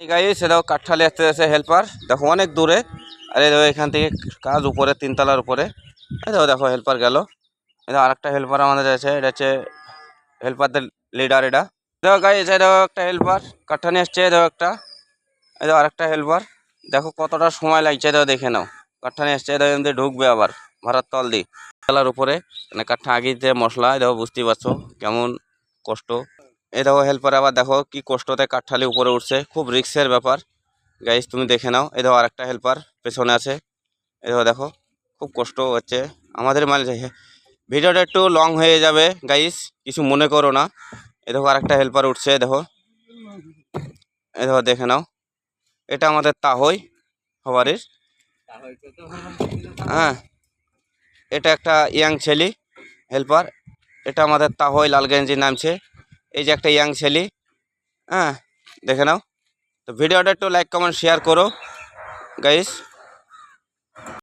Guys এটাও কাঠঠালি আসতেছে helper, দেখো অনেক দূরে। আরে দেখো এখান থেকে কাজ উপরে, তিনতলার উপরে। এই দেখো দেখো হেল্পার গেল। এটা আরেকটা হেল্পার আমাদের আছে, এটা হচ্ছে হেল্পারদের লিডার। এটা দেখো গাইস, এটা একটা হেল্পার কাঠঠানি আসছে। দেখো একটা, এই দেখো আরেকটা হেল্পার। দেখো কতটা সময় লাগছে, দেখো দেখে নাও। কাঠঠানি আসছে, এটা এমনি ঢুকবে আবার ভাড়ার তল দিয়ে তলার উপরে। মানে কাঠটা আগিতে মশলা, দেখো বুঝতেই পারছো কেমন কষ্ট। এই দেখো হেল্পার আবার দেখো কি কষ্টতে কাঠঠালি উপরে উঠছে, খুব রিস্কের ব্যাপার। গাইস তুমি দেখে নাও, এই দেখো আরেকটা হেল্পার পেছনে আছে। এই দেখো দেখো খুব কষ্ট হচ্ছে আমাদের। মানে ভিডিওটা একটু লং হয়ে যাবে গাইস, কিছু মনে করো না। এই দেখো আরেকটা হেল্পার উঠছে, দেখো এই দেখো দেখে নাও। এটা আমাদের তাহই হবারির। হ্যাঁ, এটা একটা ইয়াং ছেলে হেল্পার। এটা আমাদের তাহই লালগঞ্জে নামছে। এই যে একটা ইয়াং ছেলে। হ্যাঁ, দেখে নাও। তো ভিডিওটা একটু লাইক কমেন্ট শেয়ার করো গাইস।